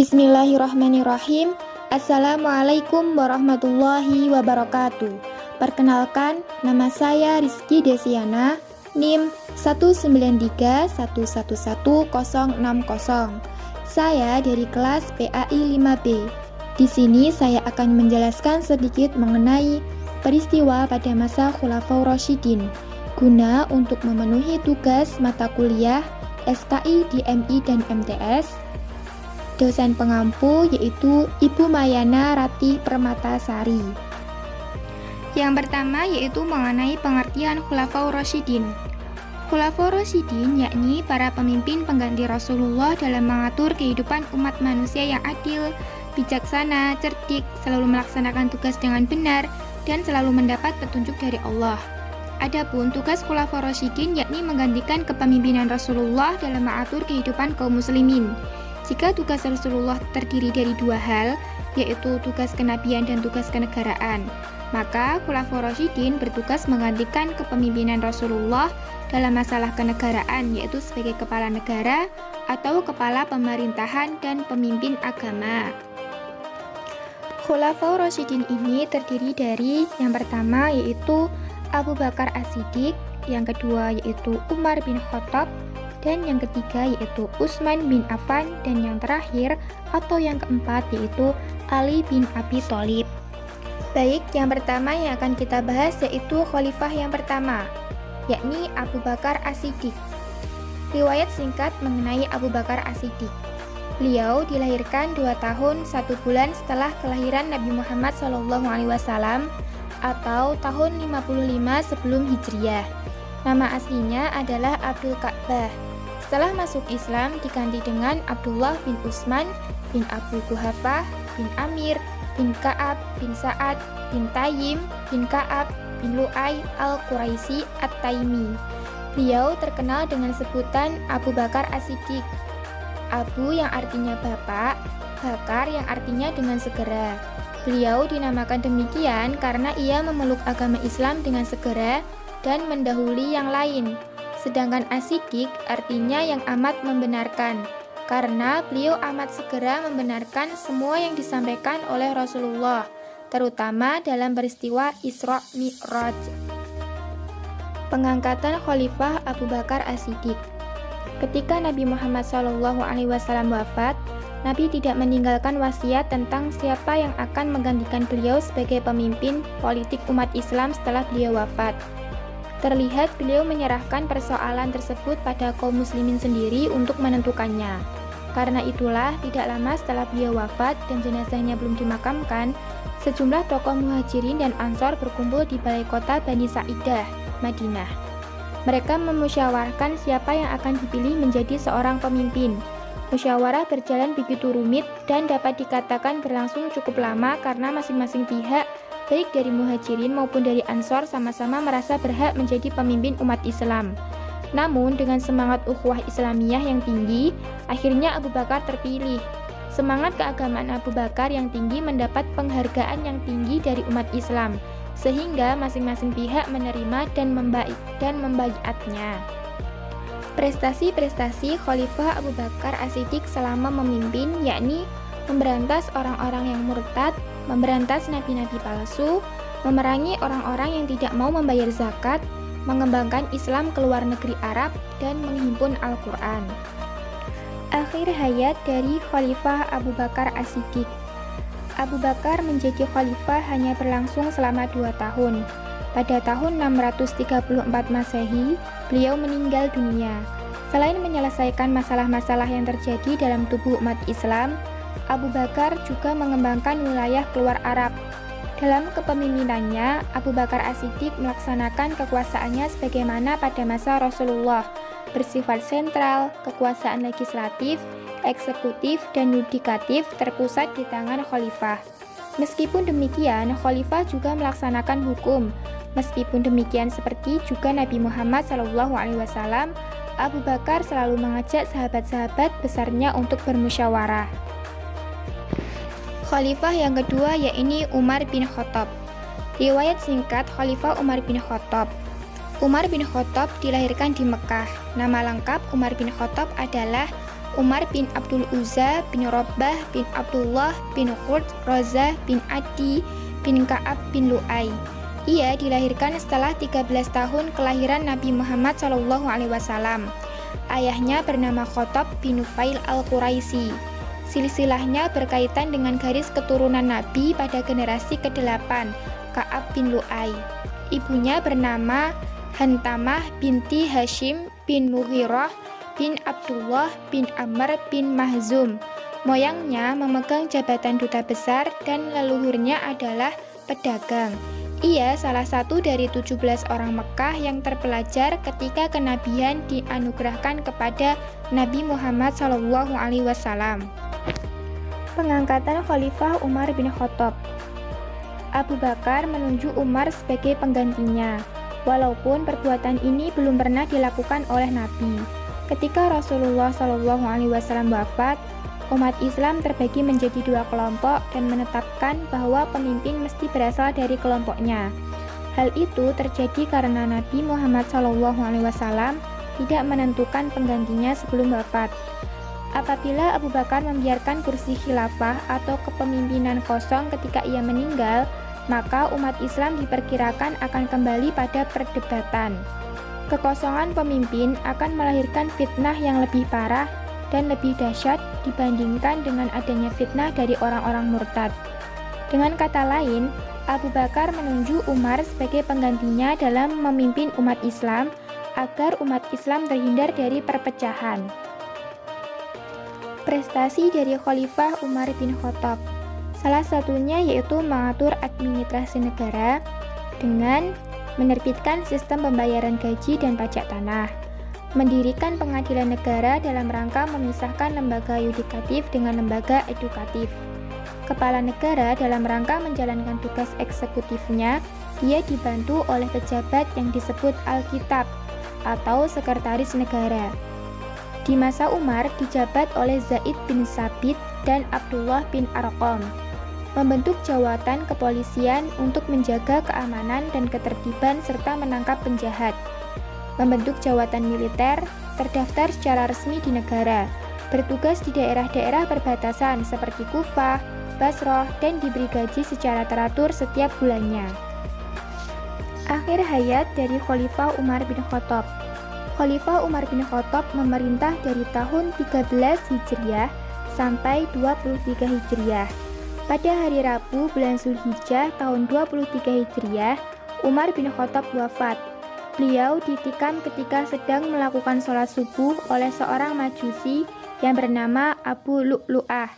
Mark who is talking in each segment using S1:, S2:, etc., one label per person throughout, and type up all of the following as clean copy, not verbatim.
S1: Bismillahirrahmanirrahim. Assalamualaikum warahmatullahi wabarakatuh. Perkenalkan, nama saya Rizky Desiana, NIM 193111060. Saya dari kelas PAI 5B. Di sini saya akan menjelaskan sedikit mengenai peristiwa pada masa Khulafaur Rasyidin, guna untuk memenuhi tugas mata kuliah SKI di MI dan MTS. Dosen pengampu yaitu Ibu Mayana Ratih Permatasari. Yang pertama yaitu mengenai pengertian Khulafaur Rasyidin. Khulafaur Rasyidin yakni para pemimpin pengganti Rasulullah dalam mengatur kehidupan umat manusia yang adil, bijaksana, cerdik, selalu melaksanakan tugas dengan benar, dan selalu mendapat petunjuk dari Allah. Adapun tugas Khulafaur Rasyidin yakni menggantikan kepemimpinan Rasulullah dalam mengatur kehidupan kaum muslimin. Jika tugas Rasulullah terdiri dari dua hal, yaitu tugas kenabian dan tugas kenegaraan, maka Khulafaur Rasyidin bertugas menggantikan kepemimpinan Rasulullah dalam masalah kenegaraan, yaitu sebagai kepala negara atau kepala pemerintahan dan pemimpin agama. Khulafaur Rasyidin ini terdiri dari yang pertama yaitu Abu Bakar As-Siddiq, yang kedua yaitu Umar bin Khattab, dan yang ketiga yaitu Utsman bin Affan, dan yang terakhir atau yang keempat yaitu Ali bin Abi Thalib. Baik, yang pertama yang akan kita bahas yaitu khalifah yang pertama, yakni Abu Bakar As-Siddiq. Riwayat singkat mengenai Abu Bakar As-Siddiq. Beliau dilahirkan 2 tahun 1 bulan setelah kelahiran Nabi Muhammad SAW atau tahun 55 sebelum Hijriah. Nama aslinya adalah Abdul Ka'bah. Setelah masuk Islam diganti dengan Abdullah bin Utsman bin Abu Quhafah bin Amir bin Ka'ab bin Sa'ad bin Tayyim bin Ka'ab bin Lu'ay al-Quraisy at-Taimi. Beliau terkenal dengan sebutan Abu Bakar As-Siddiq. Abu yang artinya bapak, Bakar yang artinya dengan segera. Beliau dinamakan demikian karena ia memeluk agama Islam dengan segera dan mendahului yang lain. Sedangkan As-Siddiq artinya yang amat membenarkan, karena beliau amat segera membenarkan semua yang disampaikan oleh Rasulullah, terutama dalam peristiwa Isra Mi'raj. Pengangkatan Khalifah Abu Bakar As-Siddiq. Ketika Nabi Muhammad SAW wafat, Nabi tidak meninggalkan wasiat tentang siapa yang akan menggantikan beliau sebagai pemimpin politik umat Islam setelah beliau wafat. Terlihat beliau menyerahkan persoalan tersebut pada kaum muslimin sendiri untuk menentukannya. Karena itulah, tidak lama setelah beliau wafat dan jenazahnya belum dimakamkan, sejumlah tokoh muhajirin dan ansor berkumpul di balai kota Bani Sa'idah, Madinah. Mereka memusyawarahkan siapa yang akan dipilih menjadi seorang pemimpin. Musyawarah berjalan begitu rumit dan dapat dikatakan berlangsung cukup lama karena masing-masing pihak, baik dari muhajirin maupun dari ansor, sama-sama merasa berhak menjadi pemimpin umat Islam. Namun dengan semangat ukhuwah Islamiyah yang tinggi, akhirnya Abu Bakar terpilih. Semangat keagamaan Abu Bakar yang tinggi mendapat penghargaan yang tinggi dari umat Islam, sehingga masing-masing pihak menerima dan membaiatnya. Prestasi-prestasi Khalifah Abu Bakar As-Siddiq selama memimpin yakni memberantas orang-orang yang murtad, memberantas nabi-nabi palsu, memerangi orang-orang yang tidak mau membayar zakat, mengembangkan Islam ke luar negeri Arab, dan menghimpun Al-Quran. Akhir hayat dari Khalifah Abu Bakar As-Siddiq. Abu Bakar menjadi khalifah hanya berlangsung selama 2 tahun. Pada tahun 634 Masehi, beliau meninggal dunia. Selain menyelesaikan masalah-masalah yang terjadi dalam tubuh umat Islam, Abu Bakar juga mengembangkan wilayah keluar Arab. Dalam kepemimpinannya, Abu Bakar As-Siddiq melaksanakan kekuasaannya sebagaimana pada masa Rasulullah, bersifat sentral, kekuasaan legislatif, eksekutif, dan yudikatif terpusat di tangan khalifah. Meskipun demikian, khalifah juga melaksanakan hukum. Meskipun demikian, seperti juga Nabi Muhammad SAW, Abu Bakar selalu mengajak sahabat-sahabat besarnya untuk bermusyawarah. Khalifah yang kedua yakni Umar bin Khattab. Riwayat singkat Khalifah Umar bin Khattab. Umar bin Khattab dilahirkan di Mekah. Nama lengkap Umar bin Khattab adalah Umar bin Abdul Uzza bin Rabbah bin Abdullah bin Qurt Rozah bin Adi bin Ka'ab bin Lu'ay. Ia dilahirkan setelah 13 tahun kelahiran Nabi Muhammad SAW. Ayahnya bernama Khotob bin Nufail al-Quraisy. Silsilahnya berkaitan dengan garis keturunan Nabi pada generasi ke-8, Ka'ab bin Lu'ay. Ibunya bernama Hantamah binti Hashim bin Mughirah bin Abdullah bin Amr bin Mahzum. Moyangnya memegang jabatan duta besar dan leluhurnya adalah pedagang. Ia salah satu dari 17 orang Mekah yang terpelajar ketika kenabian dianugerahkan kepada Nabi Muhammad SAW. Pengangkatan Khalifah Umar bin Khattab. Abu Bakar menunjuk Umar sebagai penggantinya, walaupun perbuatan ini belum pernah dilakukan oleh Nabi. Ketika Rasulullah SAW wafat, umat Islam terbagi menjadi 2 kelompok dan menetapkan bahwa pemimpin mesti berasal dari kelompoknya. Hal itu terjadi karena Nabi Muhammad SAW tidak menentukan penggantinya sebelum wafat. Apabila Abu Bakar membiarkan kursi khilafah atau kepemimpinan kosong ketika ia meninggal, maka umat Islam diperkirakan akan kembali pada perdebatan. Kekosongan pemimpin akan melahirkan fitnah yang lebih parah dan lebih dahsyat dibandingkan dengan adanya fitnah dari orang-orang murtad. Dengan kata lain, Abu Bakar menunjuk Umar sebagai penggantinya dalam memimpin umat Islam agar umat Islam terhindar dari perpecahan. Prestasi dari Khalifah Umar bin Khattab. Salah satunya yaitu mengatur administrasi negara dengan menerbitkan sistem pembayaran gaji dan pajak tanah, mendirikan pengadilan negara dalam rangka memisahkan lembaga yudikatif dengan lembaga edukatif. Kepala negara dalam rangka menjalankan tugas eksekutifnya, ia dibantu oleh pejabat yang disebut Alkitab atau Sekretaris Negara. Di masa Umar dijabat oleh Zaid bin Sabit dan Abdullah bin Arqam, membentuk jawatan kepolisian untuk menjaga keamanan dan ketertiban serta menangkap penjahat, membentuk jawatan militer, terdaftar secara resmi di negara, bertugas di daerah-daerah perbatasan seperti Kufah, Basrah, dan diberi gaji secara teratur setiap bulannya. Akhir hayat dari Khalifah Umar bin Khattab. Khalifah Umar bin Khattab memerintah dari tahun 13 Hijriah sampai 23 Hijriah. Pada hari Rabu bulan Zulhijjah tahun 23 Hijriah, Umar bin Khattab wafat. Beliau ditikam ketika sedang melakukan sholat subuh oleh seorang majusi yang bernama Abu Lu'lu'ah,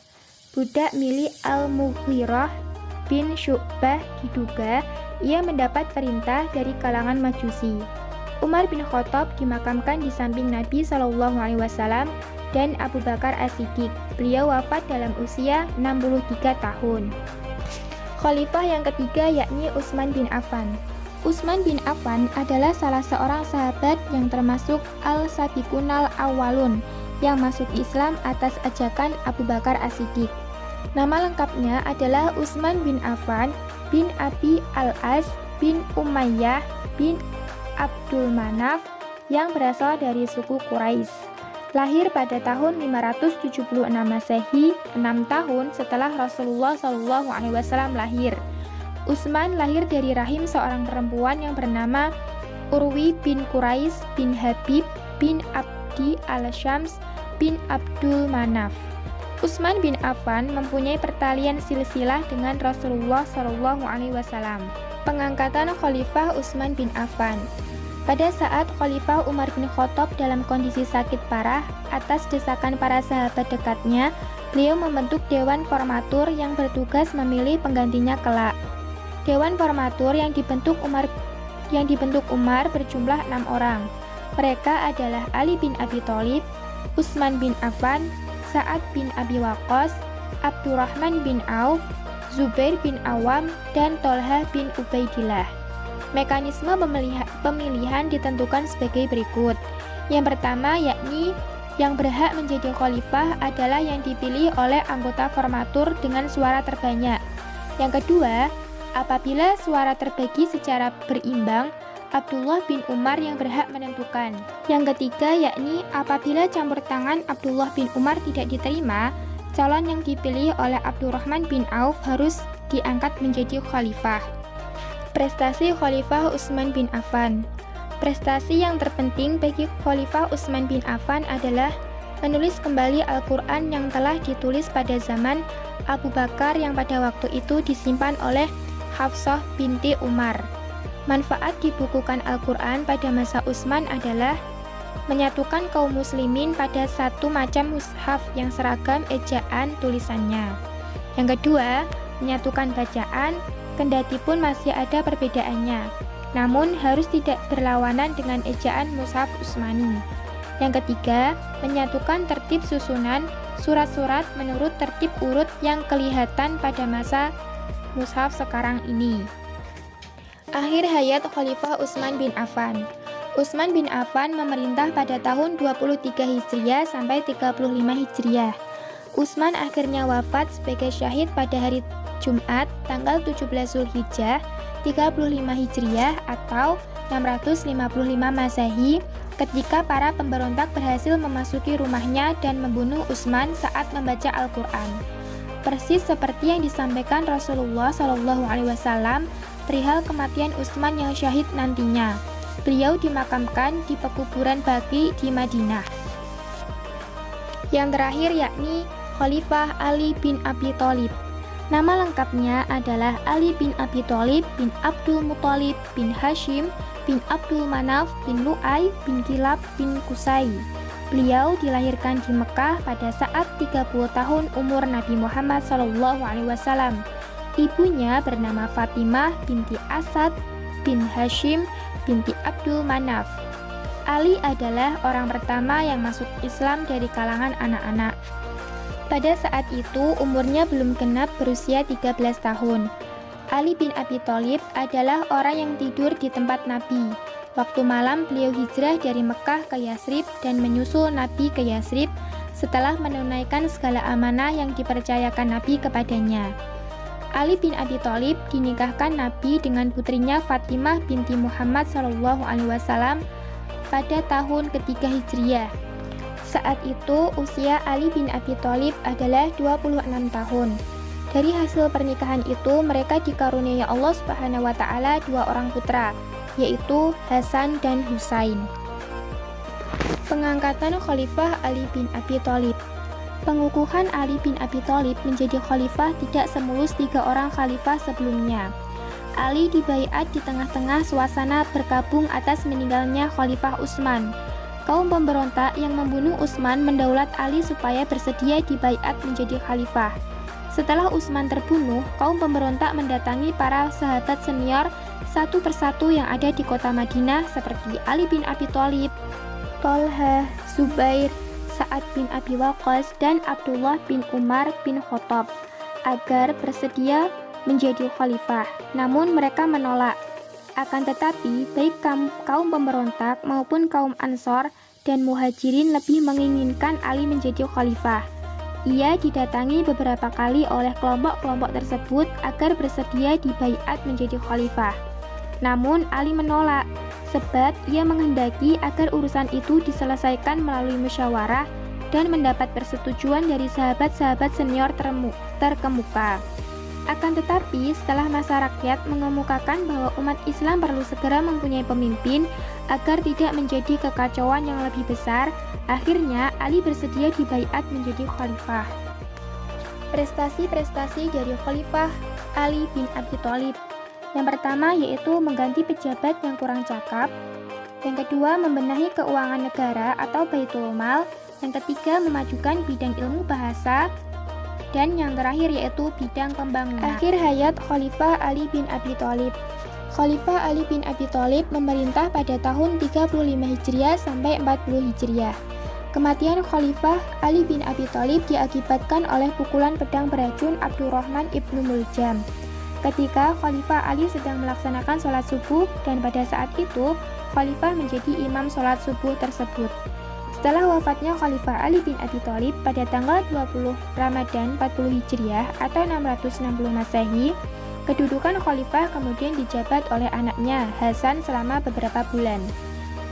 S1: budak milik Al-Mughirah bin Syu'bah. Diduga ia mendapat perintah dari kalangan majusi. Umar bin Khattab dimakamkan di samping Nabi SAW dan Abu Bakar As-Siddiq. Beliau wafat dalam usia 63 tahun. Khalifah yang ketiga yakni Utsman bin Affan. Utsman bin Affan adalah salah seorang sahabat yang termasuk Al-Sabiqunal Awwalun yang masuk Islam atas ajakan Abu Bakar As-Siddiq. Nama lengkapnya adalah Utsman bin Affan bin Abi Al-As bin Umayyah bin Abdul Manaf yang berasal dari suku Quraisy. Lahir pada tahun 576 Masehi, 6 tahun setelah Rasulullah SAW lahir. Utsman lahir dari rahim seorang perempuan yang bernama Urwi bin Quraisy bin Habib bin Abdi al-Syams bin Abdul Manaf. Utsman bin Affan mempunyai pertalian silsilah dengan Rasulullah SAW. Pengangkatan Khalifah Utsman bin Affan. Pada saat Khalifah Umar bin Khattab dalam kondisi sakit parah, atas desakan para sahabat dekatnya, beliau membentuk Dewan Formatur yang bertugas memilih penggantinya kelak. Dewan Formatur yang dibentuk Umar berjumlah 6 orang. Mereka adalah Ali bin Abi Thalib, Utsman bin Affan, Sa'ad bin Abi Waqqas, Abdurrahman bin Auf, Zubair bin Awam, dan Tolhah bin Ubaidillah. Mekanisme pemilihan ditentukan sebagai berikut. Yang pertama yakni yang berhak menjadi khalifah adalah yang dipilih oleh anggota formatur dengan suara terbanyak. Yang kedua, apabila suara terbagi secara berimbang, Abdullah bin Umar yang berhak menentukan. Yang ketiga yakni apabila campur tangan Abdullah bin Umar tidak diterima, calon yang dipilih oleh Abdurrahman bin Auf harus diangkat menjadi khalifah. Prestasi Khalifah Utsman bin Affan. Prestasi yang terpenting bagi Khalifah Utsman bin Affan adalah menulis kembali Al-Quran yang telah ditulis pada zaman Abu Bakar yang pada waktu itu disimpan oleh Hafsah binti Umar. Manfaat dibukukan Al-Quran pada masa Utsman adalah menyatukan kaum muslimin pada satu macam mushaf yang seragam ejaan tulisannya. Yang kedua, menyatukan bacaan, kendati pun masih ada perbedaannya, namun harus tidak berlawanan dengan ejaan mushaf Utsmani. Yang ketiga, menyatukan tertib susunan surat-surat menurut tertib urut yang kelihatan pada masa mushaf sekarang ini. Akhir hayat Khalifah Utsman bin Affan. Utsman bin Affan memerintah pada tahun 23 Hijriah sampai 35 Hijriah. Utsman akhirnya wafat sebagai syahid pada hari Jumat tanggal 17 Zulhijjah 35 Hijriah atau 655 Masehi ketika para pemberontak berhasil memasuki rumahnya dan membunuh Utsman saat membaca Al-Quran. Persis seperti yang disampaikan Rasulullah SAW perihal kematian Utsman yang syahid nantinya. Beliau dimakamkan di pekuburan Baqi di Madinah. Yang terakhir yakni Khalifah Ali bin Abi Thalib. Nama lengkapnya adalah Ali bin Abi Thalib bin Abdul Muthalib bin Hashim bin Abdul Manaf bin Lu'ay bin Kilab bin Qusay. Beliau dilahirkan di Mekah pada saat 30 tahun umur Nabi Muhammad SAW. Ibunya bernama Fatimah binti Asad bin Hashim binti Abdul Manaf. Ali adalah orang pertama yang masuk Islam dari kalangan anak-anak. Pada saat itu umurnya belum genap berusia 13 tahun. Ali bin Abi Thalib adalah orang yang tidur di tempat Nabi. Waktu malam beliau hijrah dari Mekah ke Yasrib dan menyusul Nabi ke Yasrib setelah menunaikan segala amanah yang dipercayakan Nabi kepadanya. Ali bin Abi Thalib dinikahkan Nabi dengan putrinya Fatimah binti Muhammad SAW pada tahun ketiga Hijriah. Saat itu usia Ali bin Abi Thalib adalah 26 tahun. Dari hasil pernikahan itu mereka dikaruniai Allah Subhanahu wa taala dua orang putra, yaitu Hasan dan Husain. Pengangkatan Khalifah Ali bin Abi Thalib. Pengukuhan Ali bin Abi Thalib menjadi khalifah tidak semulus 3 orang khalifah sebelumnya. Ali dibaiat di tengah-tengah suasana berkabung atas meninggalnya Khalifah Utsman. Kaum pemberontak yang membunuh Utsman mendaulat Ali supaya bersedia dibaiat menjadi khalifah. Setelah Utsman terbunuh, kaum pemberontak mendatangi para sahabat senior satu persatu yang ada di kota Madinah seperti Ali bin Abi Thalib, Thalhah, Zubair, Sa'ad bin Abi Waqqas, dan Abdullah bin Umar bin Khattab agar bersedia menjadi khalifah. Namun mereka menolak. Akan tetapi, baik kaum pemberontak maupun kaum Ansor dan Muhajirin lebih menginginkan Ali menjadi khalifah. Ia didatangi beberapa kali oleh kelompok-kelompok tersebut agar bersedia dibaiat menjadi khalifah. Namun Ali menolak, sebab ia menghendaki agar urusan itu diselesaikan melalui musyawarah dan mendapat persetujuan dari sahabat-sahabat senior terkemuka. Akan tetapi, setelah masa rakyat mengemukakan bahwa umat Islam perlu segera mempunyai pemimpin agar tidak menjadi kekacauan yang lebih besar, akhirnya Ali bersedia dibaiat menjadi khalifah. Prestasi-prestasi dari Khalifah Ali bin Abi Thalib. Yang pertama yaitu mengganti pejabat yang kurang cakap. Yang kedua, membenahi keuangan negara atau Baitul Mal. Yang ketiga, memajukan bidang ilmu bahasa. Dan yang terakhir yaitu bidang pembangunan. Akhir hayat Khalifah Ali bin Abi Thalib. Khalifah Ali bin Abi Thalib memerintah pada tahun 35 Hijriah sampai 40 Hijriah. Kematian Khalifah Ali bin Abi Thalib diakibatkan oleh pukulan pedang beracun Abdurrahman ibnu Muljam ketika Khalifah Ali sedang melaksanakan sholat subuh, dan pada saat itu Khalifah menjadi imam sholat subuh tersebut. Setelah wafatnya Khalifah Ali bin Abi Thalib pada tanggal 20 Ramadan 40 Hijriah atau 660 Masehi, Kedudukan khalifah kemudian dijabat oleh anaknya, Hasan, selama beberapa bulan.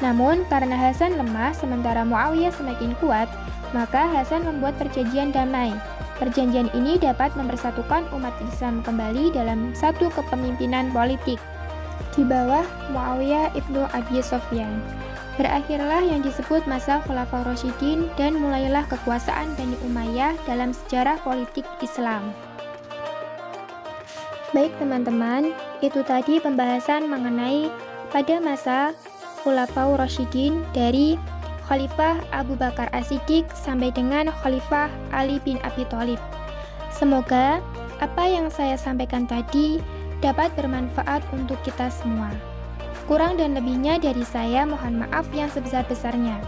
S1: Namun, karena Hasan lemah sementara Muawiyah semakin kuat, maka Hasan membuat perjanjian damai. Perjanjian ini dapat mempersatukan umat Islam kembali dalam satu kepemimpinan politik di bawah Muawiyah ibnu Abi Sufyan. Berakhirlah yang disebut masa Khulafaur Rasyidin dan mulailah kekuasaan Bani Umayyah dalam sejarah politik Islam. Baik teman-teman, itu tadi pembahasan mengenai pada masa Khulafaur Rasyidin dari Khalifah Abu Bakar As-Siddiq sampai dengan Khalifah Ali bin Abi Thalib. Semoga apa yang saya sampaikan tadi dapat bermanfaat untuk kita semua. Kurang dan lebihnya dari saya mohon maaf yang sebesar-besarnya.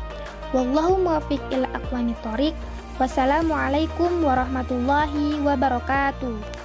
S1: Wallahu muwaffiq ila aqwamit thoriq. Wassalamualaikum warahmatullahi wabarakatuh.